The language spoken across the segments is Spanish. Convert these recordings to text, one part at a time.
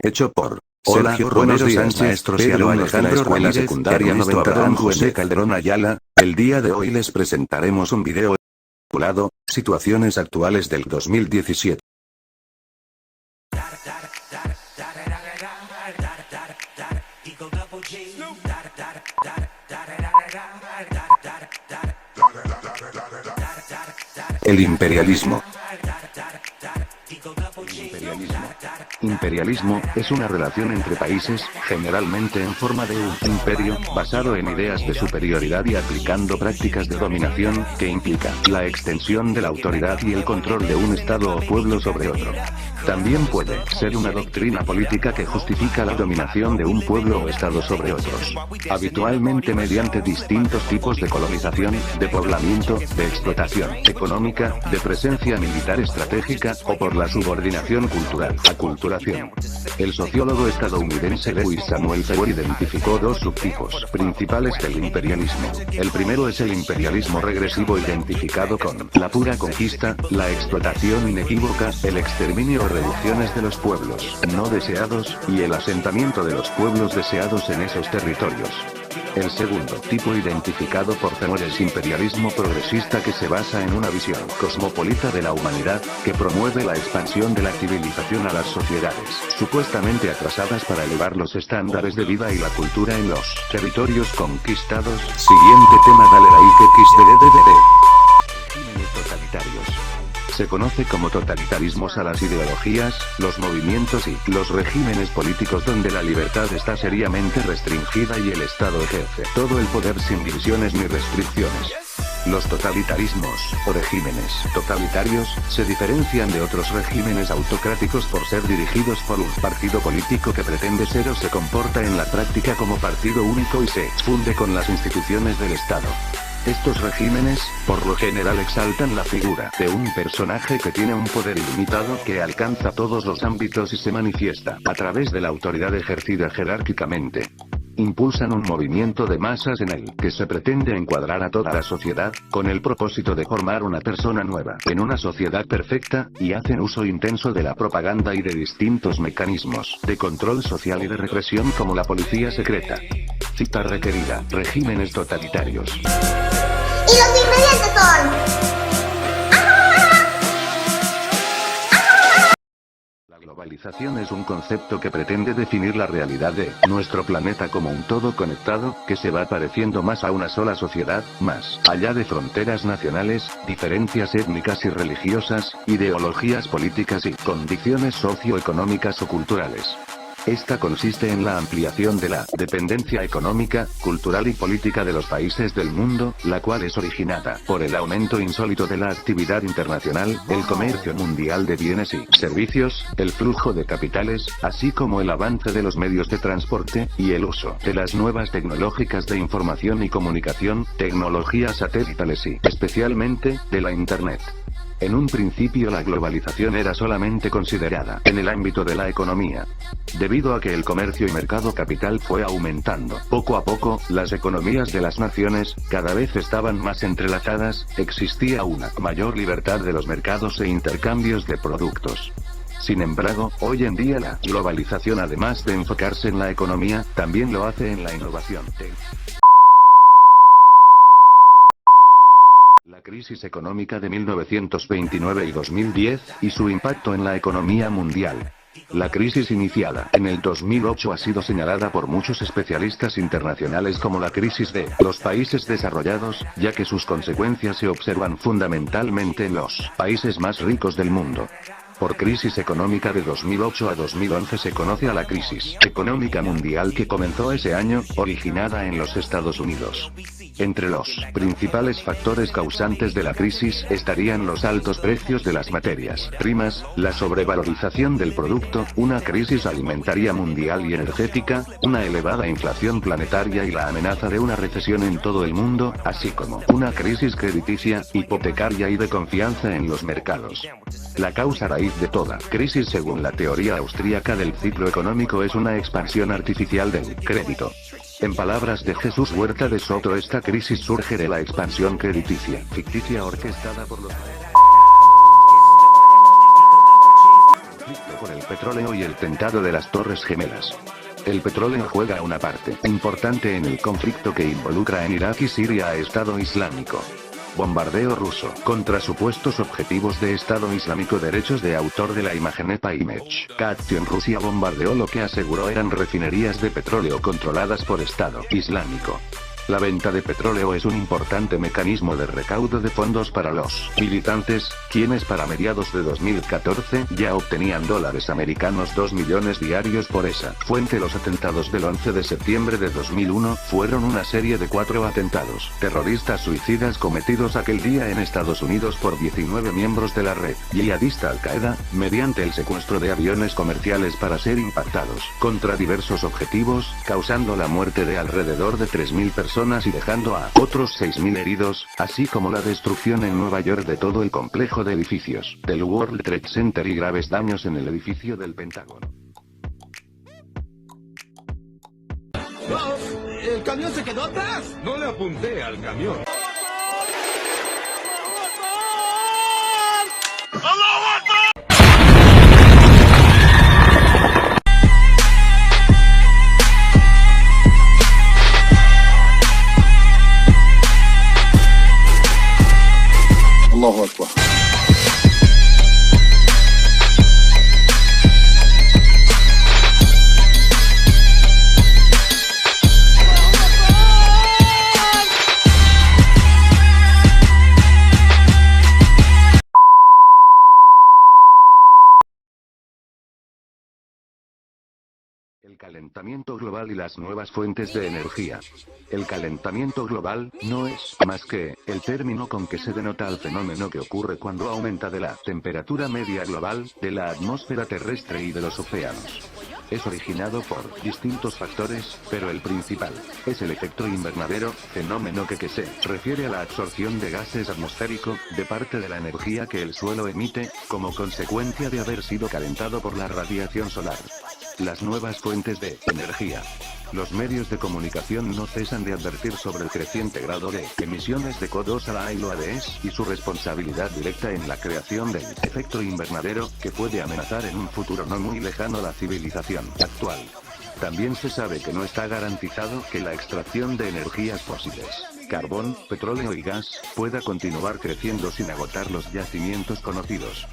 Hecho por Sergio Romero Sánchez, maestros y Pedro alumnos de la Alejandro Escuela Ramírez, Secundaria Ernesto 90 Abraham José Calderón Ayala. El día de hoy les presentaremos un video titulado Situaciones actuales del 2017. El imperialismo. Imperialismo es una relación entre países, generalmente en forma de un imperio, basado en ideas de superioridad y aplicando prácticas de dominación, que implica la extensión de la autoridad y el control de un estado o pueblo sobre otro. También puede ser una doctrina política que justifica la dominación de un pueblo o estado sobre otros, habitualmente mediante distintos tipos de colonización, de poblamiento, de explotación económica, de presencia militar estratégica, o por la subordinación cultural, aculturación. El sociólogo estadounidense Lewis Samuel Feuer identificó dos subtipos principales del imperialismo. El primero es el imperialismo regresivo, identificado con la pura conquista, la explotación inequívoca, el exterminio o reducciones de los pueblos no deseados, y el asentamiento de los pueblos deseados en esos territorios. El segundo tipo identificado por Feuer es imperialismo progresista, que se basa en una visión cosmopolita de la humanidad, que promueve la expansión de la civilización a las sociedades supuestamente atrasadas para elevar los estándares de vida y la cultura en los territorios conquistados. Siguiente tema. Dale like XDDDD. Regímenes totalitarios. Se conoce como totalitarismos a las ideologías, los movimientos y los regímenes políticos donde la libertad está seriamente restringida y el Estado ejerce todo el poder sin divisiones ni restricciones. Los totalitarismos, o regímenes totalitarios, se diferencian de otros regímenes autocráticos por ser dirigidos por un partido político que pretende ser o se comporta en la práctica como partido único y se funde con las instituciones del Estado. Estos regímenes, por lo general, exaltan la figura de un personaje que tiene un poder ilimitado que alcanza todos los ámbitos y se manifiesta a través de la autoridad ejercida jerárquicamente. Impulsan un movimiento de masas en el que se pretende encuadrar a toda la sociedad, con el propósito de formar una persona nueva en una sociedad perfecta, y hacen uso intenso de la propaganda y de distintos mecanismos de control social y de represión como la policía secreta. Cita requerida: regímenes totalitarios. Y los ingredientes son... La globalización es un concepto que pretende definir la realidad de nuestro planeta como un todo conectado, que se va pareciendo más a una sola sociedad, más allá de fronteras nacionales, diferencias étnicas y religiosas, ideologías políticas y condiciones socioeconómicas o culturales. Esta consiste en la ampliación de la dependencia económica, cultural y política de los países del mundo, la cual es originada por el aumento insólito de la actividad internacional, el comercio mundial de bienes y servicios, el flujo de capitales, así como el avance de los medios de transporte, y el uso de las nuevas tecnológicas de información y comunicación, tecnologías satelitales y, especialmente, de la Internet. En un principio la globalización era solamente considerada en el ámbito de la economía. Debido a que el comercio y mercado capital fue aumentando, poco a poco, las economías de las naciones, cada vez estaban más entrelazadas, existía una mayor libertad de los mercados e intercambios de productos. Sin embargo, hoy en día la globalización, además de enfocarse en la economía, también lo hace en la innovación. La crisis económica de 1929 y 2010, y su impacto en la economía mundial. La crisis iniciada en el 2008 ha sido señalada por muchos especialistas internacionales como la crisis de los países desarrollados, ya que sus consecuencias se observan fundamentalmente en los países más ricos del mundo. Por crisis económica de 2008 a 2011 se conoce a la crisis económica mundial que comenzó ese año, originada en los Estados Unidos. Entre los principales factores causantes de la crisis estarían los altos precios de las materias primas, la sobrevalorización del producto, una crisis alimentaria mundial y energética, una elevada inflación planetaria y la amenaza de una recesión en todo el mundo, así como una crisis crediticia, hipotecaria y de confianza en los mercados. La causa raíz de toda crisis, según la teoría austríaca del ciclo económico, es una expansión artificial del crédito. En palabras de Jesús Huerta de Soto, esta crisis surge de la expansión crediticia, ficticia orquestada por los... Conflicto por el petróleo y el tentado de las Torres Gemelas. El petróleo juega una parte importante en el conflicto que involucra en Irak y Siria a Estado Islámico. Bombardeo ruso contra supuestos objetivos de Estado Islámico. Derechos de autor de la imagen EPA Image Caption. Rusia bombardeó lo que aseguró eran refinerías de petróleo controladas por Estado Islámico. La venta de petróleo es un importante mecanismo de recaudo de fondos para los militantes, quienes para mediados de 2014 ya obtenían dólares americanos 2 millones diarios por esa fuente. Los atentados del 11 de septiembre de 2001 fueron una serie de 4 atentados terroristas suicidas cometidos aquel día en Estados Unidos por 19 miembros de la red yihadista Al-Qaeda, mediante el secuestro de aviones comerciales para ser impactados contra diversos objetivos, causando la muerte de alrededor de 3.000 personas y dejando a otros 6.000 heridos, así como la destrucción en Nueva York de todo el complejo de edificios del World Trade Center y graves daños en el edificio del Pentágono. ¿El camión se quedó atrás? No le apunté al camión. Allahu Akbar. El calentamiento global y las nuevas fuentes de energía. El calentamiento global no es más que el término con que se denota al fenómeno que ocurre cuando aumenta de la temperatura media global, de la atmósfera terrestre y de los océanos. Es originado por distintos factores, pero el principal es el efecto invernadero, fenómeno que se refiere a la absorción de gases atmosféricos de parte de la energía que el suelo emite, como consecuencia de haber sido calentado por la radiación solar. Las nuevas fuentes de energía. Los medios de comunicación no cesan de advertir sobre el creciente grado de emisiones de CO2 a la ILOADES y su responsabilidad directa en la creación del efecto invernadero, que puede amenazar en un futuro no muy lejano la civilización actual. También se sabe que no está garantizado que la extracción de energías fósiles, carbón, petróleo y gas, pueda continuar creciendo sin agotar los yacimientos conocidos.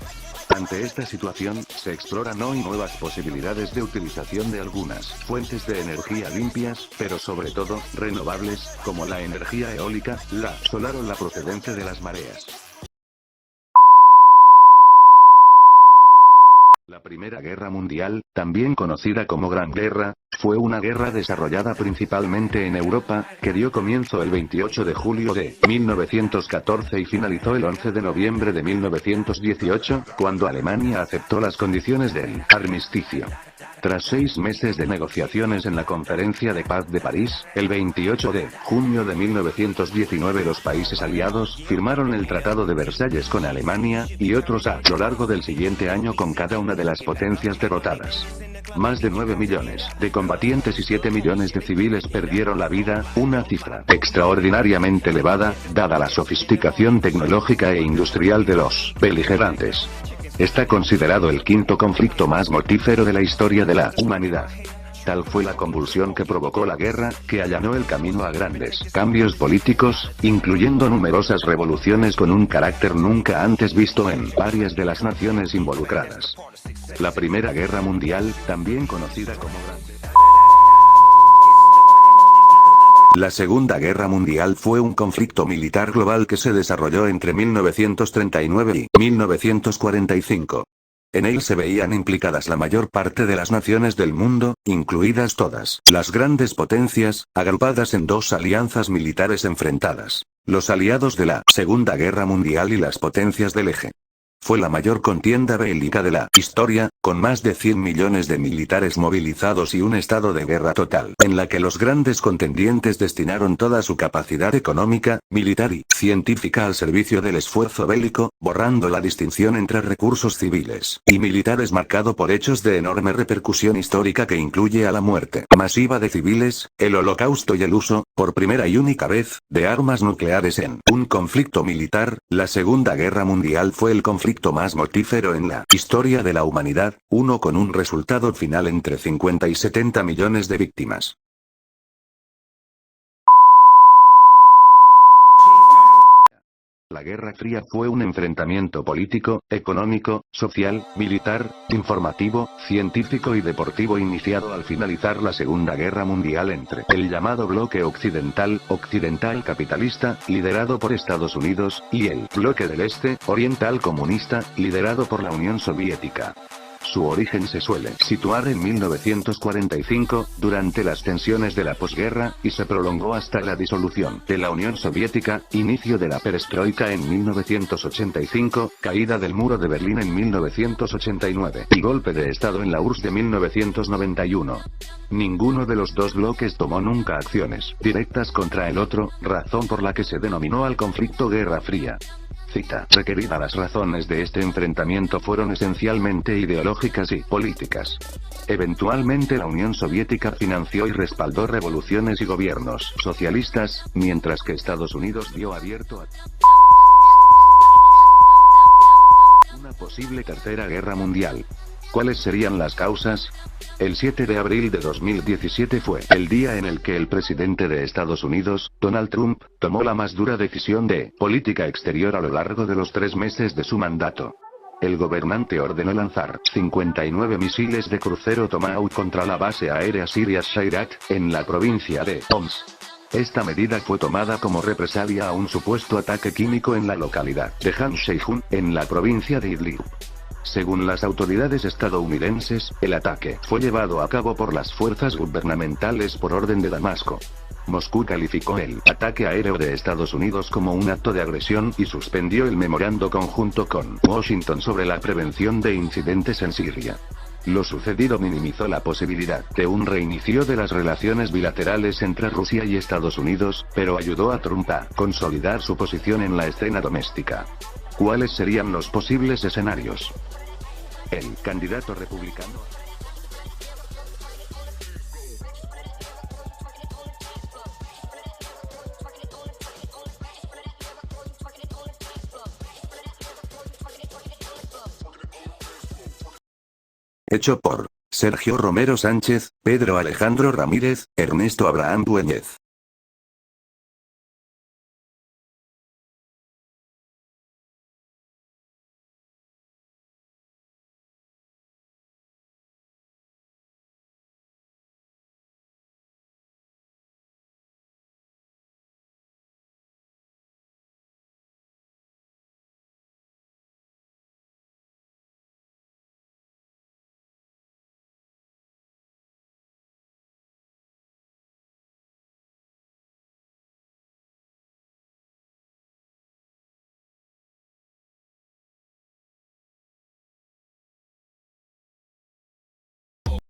Ante esta situación, se exploran hoy nuevas posibilidades de utilización de algunas fuentes de energía limpias, pero sobre todo, renovables, como la energía eólica, la solar o la procedente de las mareas. La Primera Guerra Mundial, también conocida como Gran Guerra, fue una guerra desarrollada principalmente en Europa, que dio comienzo el 28 de julio de 1914 y finalizó el 11 de noviembre de 1918, cuando Alemania aceptó las condiciones del armisticio. Tras 6 meses de negociaciones en la Conferencia de Paz de París, el 28 de junio de 1919 los países aliados firmaron el Tratado de Versalles con Alemania, y otros a lo largo del siguiente año con cada una de las potencias derrotadas. Más de 9 millones de combatientes y 7 millones de civiles perdieron la vida, una cifra extraordinariamente elevada, dada la sofisticación tecnológica e industrial de los beligerantes. Está considerado el quinto conflicto más mortífero de la historia de la humanidad. Tal fue la convulsión que provocó la guerra, que allanó el camino a grandes cambios políticos, incluyendo numerosas revoluciones con un carácter nunca antes visto en varias de las naciones involucradas. La Primera Guerra Mundial, también conocida como Gran Guerra. La Segunda Guerra Mundial fue un conflicto militar global que se desarrolló entre 1939 y 1945. En él se veían implicadas la mayor parte de las naciones del mundo, incluidas todas las grandes potencias, agrupadas en 2 alianzas militares enfrentadas: los aliados de la Segunda Guerra Mundial y las potencias del Eje. Fue la mayor contienda bélica de la historia, con más de 100 millones de militares movilizados y un estado de guerra total, en la que los grandes contendientes destinaron toda su capacidad económica, militar y científica al servicio del esfuerzo bélico, borrando la distinción entre recursos civiles y militares marcado por hechos de enorme repercusión histórica que incluye a la muerte masiva de civiles, el holocausto y el uso, por primera y única vez, de armas nucleares en un conflicto militar. La Segunda Guerra Mundial fue el conflicto conflicto más mortífero en la historia de la humanidad, uno con un resultado final entre 50 y 70 millones de víctimas. La Guerra Fría fue un enfrentamiento político, económico, social, militar, informativo, científico y deportivo iniciado al finalizar la Segunda Guerra Mundial entre el llamado bloque occidental capitalista, liderado por Estados Unidos, y el bloque del este, oriental comunista, liderado por la Unión Soviética. Su origen se suele situar en 1945, durante las tensiones de la posguerra, y se prolongó hasta la disolución de la Unión Soviética, inicio de la perestroika en 1985, caída del muro de Berlín en 1989, y golpe de Estado en la URSS de 1991. Ninguno de los dos bloques tomó nunca acciones directas contra el otro, razón por la que se denominó al conflicto Guerra Fría. Cita requerida. Las razones de este enfrentamiento fueron esencialmente ideológicas y políticas. Eventualmente la Unión Soviética financió y respaldó revoluciones y gobiernos socialistas, mientras que Estados Unidos dio abierto a una posible tercera guerra mundial. ¿Cuáles serían las causas? El 7 de abril de 2017 fue el día en el que el presidente de Estados Unidos, Donald Trump, tomó la más dura decisión de política exterior a lo largo de los 3 meses de su mandato. El gobernante ordenó lanzar 59 misiles de crucero Tomahawk contra la base aérea siria Shayrat, en la provincia de Homs. Esta medida fue tomada como represalia a un supuesto ataque químico en la localidad de Han Sheikhoun, en la provincia de Idlib. Según las autoridades estadounidenses, el ataque fue llevado a cabo por las fuerzas gubernamentales por orden de Damasco. Moscú calificó el ataque aéreo de Estados Unidos como un acto de agresión y suspendió el memorando conjunto con Washington sobre la prevención de incidentes en Siria. Lo sucedido minimizó la posibilidad de un reinicio de las relaciones bilaterales entre Rusia y Estados Unidos, pero ayudó a Trump a consolidar su posición en la escena doméstica. ¿Cuáles serían los posibles escenarios? El candidato republicano. Hecho por Sergio Romero Sánchez, Pedro Alejandro Ramírez, Ernesto Abraham Dueñez.